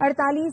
48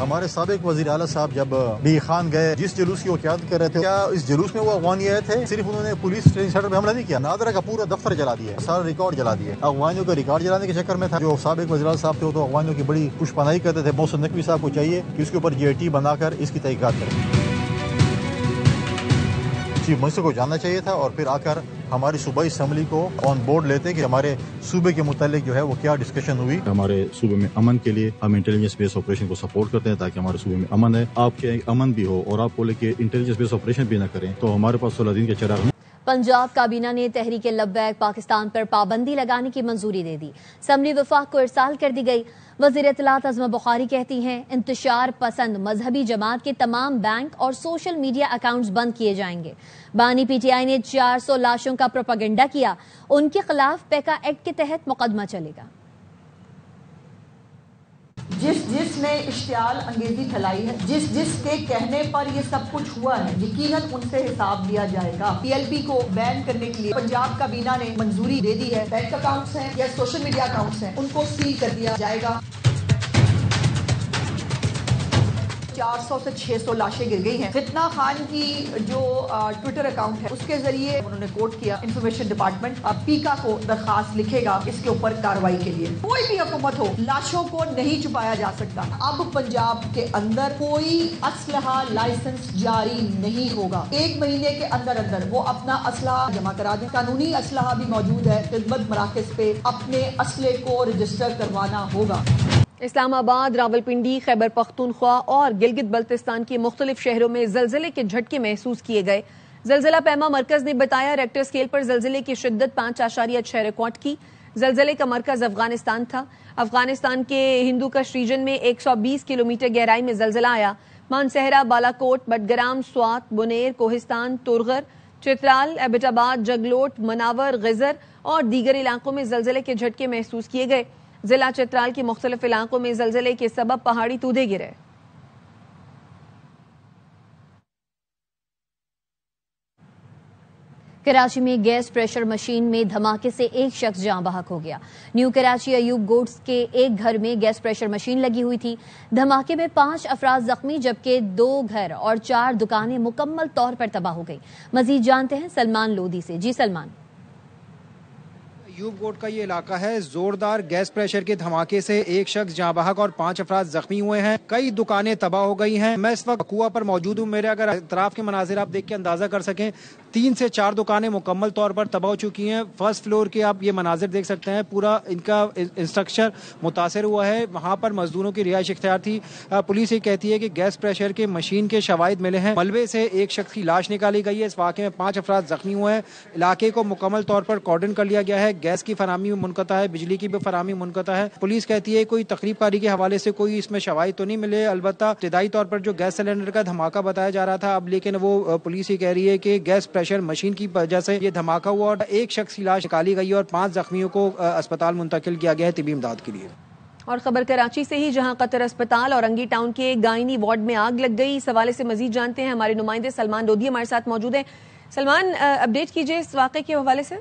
ہمارے سابق وزیر اعلیٰ صاحب جب بھی خان گئے جس جلوس کی وہ قیادت کر رہے تھے، کیا اس جلوس میں وہ افغانی آئے تھے؟ صرف انہوں نے پولیس ٹریننگ سینٹر پہ حملہ نہیں کیا، نادرا کا پورا دفتر جلا دیا، سارا ریکارڈ جلا دیا، افغانیوں کا ریکارڈ جلانے کے چکر میں تھا۔ جو سابق وزیر اعلیٰ صاحب تھے وہ تو افغانیوں کی بڑی پش پناہی کرتے تھے۔ محسن نقوی صاحب کو چاہیے کہ اس کے اوپر GIT بنا کر اس کی تحقیقات کریں۔ چیف منسٹر کو جاننا چاہیے تھا اور پھر آ کر ہماری صوبائی اسمبلی کو آن بورڈ لیتے کہ ہمارے صوبے کے متعلق جو ہے وہ کیا ڈسکشن ہوئی۔ ہمارے صوبے میں امن کے لیے ہم انٹیلیجنس بیس آپریشن کو سپورٹ کرتے ہیں تاکہ ہمارے صوبے میں امن ہے، آپ کے امن بھی ہو، اور آپ بولے کہ انٹیلیجنس بیس آپریشن بھی نہ کریں تو ہمارے پاس 16 دن کے چراغ نہیں۔ پنجاب کابینہ نے تحریک لبیک پاکستان پر پابندی لگانے کی منظوری دے دی، اسمبلی وفاق کو ارسال کر دی گئی۔ وزیر اطلاعات عظمہ بخاری کہتی ہیں انتشار پسند مذہبی جماعت کے تمام بینک اور سوشل میڈیا اکاؤنٹس بند کیے جائیں گے۔ بانی PTI نے 400 لاشوں کا پروپیگنڈا کیا، ان کے خلاف پیکا ایکٹ کے تحت مقدمہ چلے گا۔ جس نے اشتعال انگیزی پھیلائی ہے، جس کے کہنے پر یہ سب کچھ ہوا ہے، یقیناً ان سے حساب لیا جائے گا۔ PLP کو بین کرنے کے لیے پنجاب کابینہ نے منظوری دے دی ہے۔ بینک اکاؤنٹس ہیں یا سوشل میڈیا اکاؤنٹس ہیں، ان کو سیل کر دیا جائے گا۔ 400 سے 600 لاشیں گر گئی ہیں۔ فتنہ خان کی جو ٹویٹر اکاؤنٹ ہے اس کے ذریعے انہوں نے کوٹ کیا، انفارمیشن ڈپارٹمنٹ پیکا کو درخواست لکھے گا اس کے اوپر کارروائی کے لیے۔ کوئی بھی حکومت ہو، لاشوں کو نہیں چھپایا جا سکتا۔ اب پنجاب کے اندر کوئی اسلحہ لائسنس جاری نہیں ہوگا۔ 1 مہینے کے اندر وہ اپنا اسلحہ جمع کرا دیں۔ قانونی اسلحہ بھی موجود ہے، خدمت مراکز پہ اپنے اسلحے کو رجسٹر کروانا ہوگا۔ اسلام آباد، راولپنڈی، خیبر پختونخوا اور گلگت بلتستان کے مختلف شہروں میں زلزلے کے جھٹکے محسوس کیے گئے۔ زلزلہ پیما مرکز نے بتایا ریکٹر اسکیل پر زلزلے کی شدت 5.6 ریکارڈ کی۔ زلزلے کا مرکز افغانستان تھا۔ افغانستان کے ہندو کش ریجن میں 120 کلومیٹر گہرائی میں زلزلہ آیا۔ مانسہرہ، بالاکوٹ، بٹگرام، سوات، بنیر، کوہستان، تورغر، چترال، ایبٹ آباد، جگلوٹ، مناور، غزر اور دیگر علاقوں میں زلزلے کے جھٹکے محسوس کیے گئے۔ ضلع چترال کے مختلف علاقوں میں زلزلے کے سبب پہاڑی تودے گرے۔ کراچی میں گیس پریشر مشین میں دھماکے سے ایک شخص جاں بحق ہو گیا۔ نیو کراچی ایوب گوڈز کے ایک گھر میں گیس پریشر مشین لگی ہوئی تھی۔ دھماکے میں 5 افراد زخمی جبکہ 2 گھر اور 4 دکانیں مکمل طور پر تباہ ہو گئی۔ مزید جانتے ہیں سلمان لودھی سے۔ جی سلمان۔ ایوب گوڈ کا یہ علاقہ ہے، زوردار گیس پریشر کے دھماکے سے ایک شخص جاں بحق اور 5 افراد زخمی ہوئے ہیں۔ کئی دکانیں تباہ ہو گئی ہیں۔ میں اس وقت کنواں پر موجود ہوں۔ میرے اگر اطراف کے مناظر آپ دیکھ کے اندازہ کر سکیں، 3 سے 4 دکانیں مکمل طور پر تباہ ہو چکی ہیں۔ فرسٹ فلور کے آپ یہ مناظر دیکھ سکتے ہیں، پورا ان کا انسٹرکچر متاثر ہوا ہے۔ وہاں پر مزدوروں کی رہائش اختیار تھی۔ پولیس یہ کہتی ہے کہ گیس پریشر کے مشین کے شواہد ملے ہیں۔ ملبے سے ایک شخص کی لاش نکالی گئی ہے۔ اس واقعے میں 5 افراد زخمی ہوئے ہیں۔ علاقے کو مکمل طور پر کارڈن کر لیا گیا ہے۔ گیس کی فراہمی منقطع ہے، بجلی کی بھی فراہمی منقطع ہے۔ پولیس کہتی ہے کوئی تخریب کاری کے حوالے سے کوئی اس میں شواہد تو نہیں ملے، البتہ ابتدائی طور پر جو گیس سلنڈر کا دھماکہ بتایا جا رہا تھا، اب لیکن وہ پولیس یہ کہہ رہی ہے کہ گیس پریشر مشین کی وجہ سے یہ دھماکہ ہوا اور ایک شخص کی لاش نکالی گئی اور 5 زخمیوں کو اسپتال منتقل کیا گیا ہے طبی امداد کے لیے۔ اور خبر کراچی سے ہی، جہاں قطر اسپتال اور انگی ٹاؤن کے گائنی وارڈ میں آگ لگ گئی۔ اس حوالے سے مزید جانتے ہیں، ہمارے نمائندے سلمان لودھی ہمارے ساتھ موجود ہیں۔ سلمان، اپڈیٹ کیجیے اس واقعے کے حوالے سے۔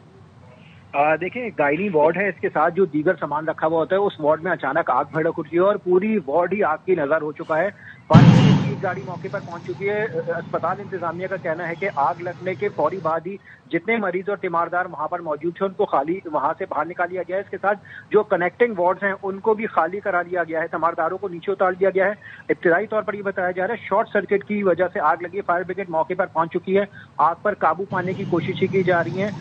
دیکھیں، گائنی وارڈ ہے، اس کے ساتھ جو دیگر سامان رکھا ہوا ہوتا ہے، اس وارڈ میں اچانک آگ بھڑک اٹھی ہے اور پوری وارڈ ہی آگ کی نظر ہو چکا ہے۔ کی گاڑی موقع پر پہنچ چکی ہے۔ اسپتال انتظامیہ کا کہنا ہے کہ آگ لگنے کے فوری بعد ہی جتنے مریض اور تیماردار وہاں پر موجود تھے ان کو خالی وہاں سے باہر نکال لیا گیا ہے۔ اس کے ساتھ جو کنیکٹنگ وارڈز ہیں ان کو بھی خالی کرا لیا گیا ہے، تیمارداروں کو نیچے اتار دیا گیا ہے۔ ابتدائی طور پر یہ بتایا جا رہا ہے شارٹ سرکٹ کی وجہ سے آگ لگی ہے۔ فائر بریگیڈ موقع پر پہنچ چکی ہے، آگ پر قابو پانے کی کوششیں کی جا رہی ہیں۔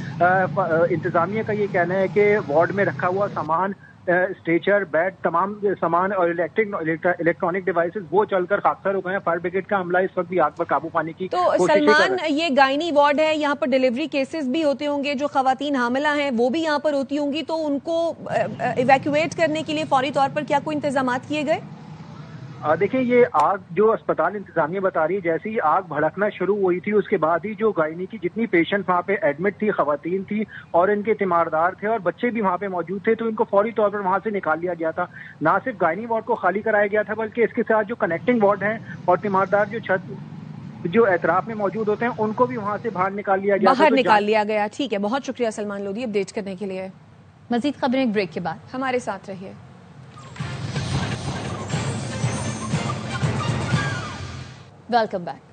انتظامیہ کا یہ کہنا ہے کہ وارڈ میں رکھا ہوا سامان، اسٹریچر، بیڈ، تمام سامان اور الیکٹرانک ڈیوائسز وہ چل کر خاکسار ہو گئے ہیں۔ فائر بریگیڈ کا عملہ اس وقت بھی آگ پر قابو پانے کی تو سلمان، یہ گائنی وارڈ ہے، یہاں پر ڈیلیوری کیسز بھی ہوتے ہوں گے، جو خواتین حاملہ ہیں وہ بھی یہاں پر ہوتی ہوں گی، تو ان کو ایویکویٹ کرنے کے لیے فوری طور پر کیا کوئی انتظامات کیے گئے؟ دیکھیں، یہ آگ جو اسپتال انتظامیہ بتا رہی ہے، جیسے ہی آگ بھڑکنا شروع ہوئی تھی اس کے بعد ہی جو گائنی کی جتنی پیشنٹ وہاں پہ ایڈمٹ تھی، خواتین تھی اور ان کے تیماردار تھے اور بچے بھی وہاں پہ موجود تھے، تو ان کو فوری طور پر وہاں سے نکال لیا گیا تھا۔ نہ صرف گائنی وارڈ کو خالی کرایا گیا تھا بلکہ اس کے ساتھ جو کنیکٹنگ وارڈ ہیں اور تیماردار جو اطراف میں موجود ہوتے ہیں ان کو بھی وہاں سے باہر نکال لیا گیا۔ ٹھیک ہے، بہت شکریہ سلمان لودھی اپڈیٹ کرنے کے لیے۔ مزید خبریں ایک بریک کے بعد، ہمارے ساتھ رہیے۔ Welcome back.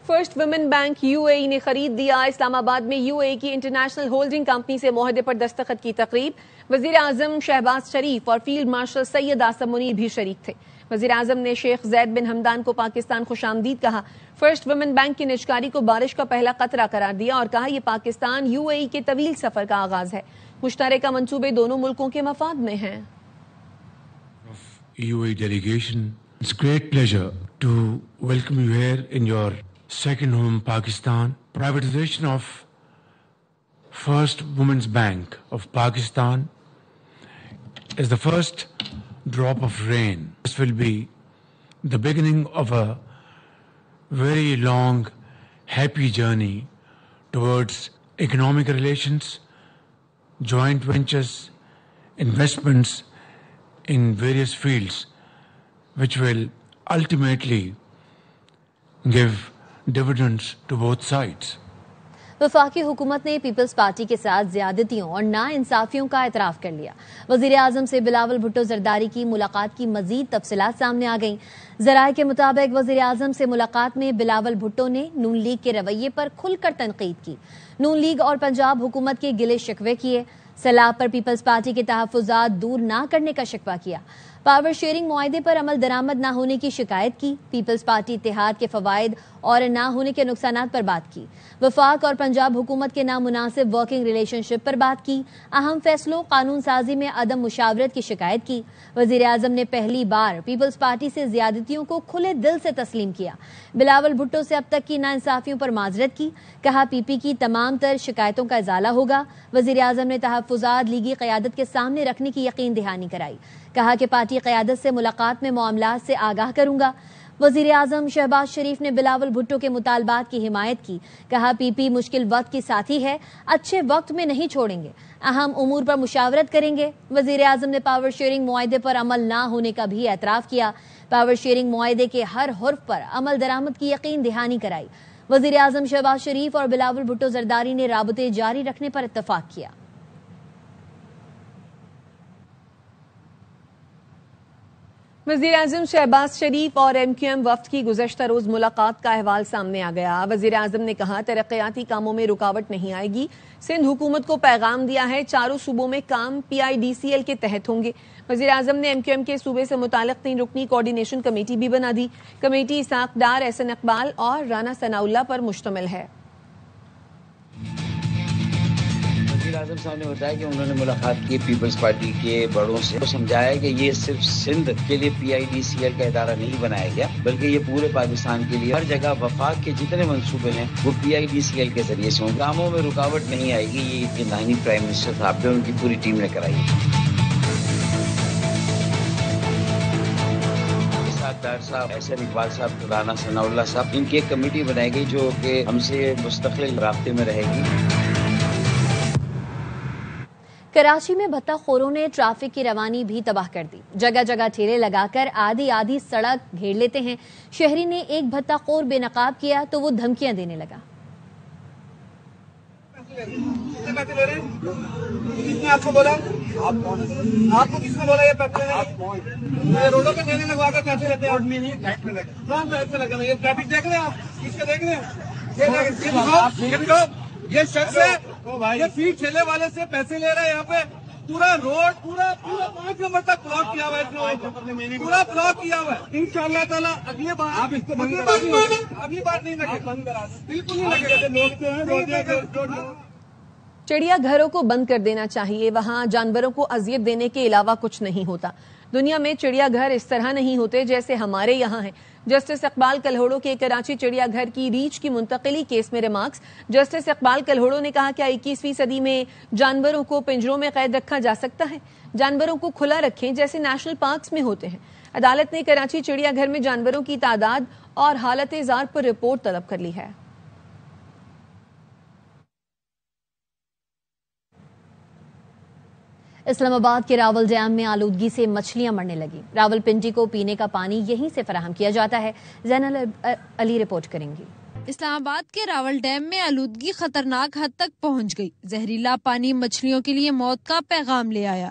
First women bank UAE نے خرید دیا. اسلام آباد میں UAE کی انٹرنیشنل ہولڈنگ کمپنی سے معاہدے پر دستخط کی تقریب. وزیر اعظم شہباز شریف اور فیلڈ مارشل سید آصم منیر بھی شریک تھے. وزیر اعظم نے شیخ زید بن حمدان کو پاکستان خوش آمدید کہا. فرسٹ ویمن بینک کی نجکاری کو بارش کا پہلا قطرہ قرار دیا اور کہا یہ پاکستان UAE کے طویل سفر کا آغاز ہے. مشترکہ منصوبے دونوں ملکوں کے مفاد میں ہیں. UAE delegation, it's great pleasure to welcome you here in your second home, Pakistan. Privatization of First Women's Bank of Pakistan is the first drop of rain. This will be the beginning of a very long, happy journey towards economic relations, joint ventures, investments in various fields, which will ultimately give dividends to both sides. وفاقی حکومت نے Peoples party کے ساتھ زیادتیوں اور ناانصافیوں کا اعتراف کر لیا. وزیر اعظم سے بلاول بھٹو زرداری کی ملاقات کی مزید تفصیلات سامنے آ گئیں. ذرائع کے مطابق وزیر اعظم سے ملاقات میں بلاول بھٹو نے نون لیگ کے رویے پر کھل کر تنقید کی. نون لیگ اور پنجاب حکومت کے گلے شکوے کیے. سیلاب پر پیپلز پارٹی کے تحفظات دور نہ کرنے کا شکوہ کیا. پاور شیئرنگ معاہدے پر عمل درآمد نہ ہونے کی شکایت کی. پیپلز پارٹی اتحاد کے فوائد اور نہ ہونے کے نقصانات پر بات کی. وفاق اور پنجاب حکومت کے نامناسب ورکنگ ریلیشن شپ پر بات کی. اہم فیصلوں قانون سازی میں عدم مشاورت کی شکایت کی. وزیر اعظم نے پہلی بار پیپلز پارٹی سے زیادتیوں کو کھلے دل سے تسلیم کیا. بلاول بھٹو سے اب تک کی ناانصافیوں پر معذرت کی. کہا پی پی کی تمام تر شکایتوں کا ازالہ ہوگا. وزیر اعظم نے تحفظات لیگی قیادت کے سامنے رکھنے کی یقین دہانی کرائی. کہا کہ پارٹی قیادت سے ملاقات میں معاملات سے آگاہ کروں گا. وزیر اعظم شہباز شریف نے بلاول بھٹو کے مطالبات کی حمایت کی. کہا پی پی مشکل وقت کی ساتھی ہے, اچھے وقت میں نہیں چھوڑیں گے, اہم امور پر مشاورت کریں گے. وزیر اعظم نے پاور شیئرنگ معاہدے پر عمل نہ ہونے کا بھی اعتراف کیا. پاور شیئرنگ معاہدے کے ہر حرف پر عمل درآمد کی یقین دہانی کرائی. وزیر اعظم شہباز شریف اور بلاول بھٹو زرداری نے رابطے جاری رکھنے پر اتفاق کیا. وزیر اعظم شہباز شریف اور MQM وفد کی گزشتہ روز ملاقات کا احوال سامنے آ گیا. وزیر اعظم نے کہا ترقیاتی کاموں میں رکاوٹ نہیں آئے گی. سندھ حکومت کو پیغام دیا ہے چاروں صوبوں میں کام PIDCL کے تحت ہوں گے. وزیر اعظم نے MQM کے صوبے سے متعلق 3 رکنی کوارڈینیشن کمیٹی بھی بنا دی. کمیٹی اسحاق ڈار, احسن اقبال اور رانا ثناء اللہ پر مشتمل ہے. وزیر اعظم صاحب نے بتایا کہ انہوں نے ملاقات کی پیپلز پارٹی کے بڑوں سے, سمجھایا کہ یہ صرف سندھ کے لیے PIDCL کا ادارہ نہیں بنایا گیا بلکہ یہ پورے پاکستان کے لیے ہر جگہ وفاق کے جتنے منصوبے ہیں وہ PIDCL کے ذریعے سے ہوں. کاموں میں رکاوٹ نہیں آئے گی. یہ اطمینانی پرائم منسٹر صاحب نے ان کی پوری ٹیم نے کرائی. اسحاق ڈار صاحب, احسن اقبال صاحب, رانا ثناء اللہ صاحب, ان کی ایک کمیٹی بنائی گئی جو کہ ہم سے مستقل رابطے میں رہے گی. کراچی میں بھتہ خوروں نے ٹریفک کی روانی بھی تباہ کر دی. جگہ جگہ ٹھیلے لگا کر آدھی سڑک گھیر لیتے ہیں. شہری نے ایک بھتہ خور بے نقاب کیا تو وہ دھمکیاں دینے لگا. آپ کو بولا, آپ کو کس نے بولا یہ پیسے روڈوں پہ ٹھیلے لگوا کر پیسے لیتے ہیں؟ یہ ٹریفک دیکھ لیں, آپ کس کے دیکھ لیں. یہ شخص ہے, یہ فیڈ ٹھیلے والے سے پیسے لے رہا ہے. یہاں پہ پورا روڈ پورا 5 نمبر تک بلاک کیا ہوا ہے, پورا بلاک کیا ہوا ہے. انشاءاللہ تعالیٰ اگلی بار آپ اس کو اگلی بار نہیں لگے, بالکل نہیں لگے. چڑیا گھروں کو بند کر دینا چاہیے. وہاں جانوروں کو اذیت دینے کے علاوہ کچھ نہیں ہوتا. دنیا میں چڑیا گھر اس طرح نہیں ہوتے جیسے ہمارے یہاں ہیں. جسٹس اقبال کلہوڑو کے کراچی چڑیا گھر کی ریچھ کی منتقلی کیس میں ریمارکس. جسٹس اقبال کلہوڑو نے کہا کیا 21ویں صدی میں جانوروں کو پنجروں میں قید رکھا جا سکتا ہے؟ جانوروں کو کھلا رکھیں جیسے نیشنل پارکس میں ہوتے ہیں. عدالت نے کراچی چڑیا گھر میں جانوروں کی تعداد اور حالت زار پر رپورٹ طلب کر لی ہے. اسلام آباد کے راول ڈیم میں آلودگی سے مچھلیاں مرنے لگی. راول پنڈی کو پینے کا پانی یہیں سے فراہم کیا جاتا ہے. زینل علی رپورٹ کریں گی. اسلام آباد کے راول ڈیم میں آلودگی خطرناک حد تک پہنچ گئی. زہریلا پانی مچھلیوں کے لیے موت کا پیغام لے آیا.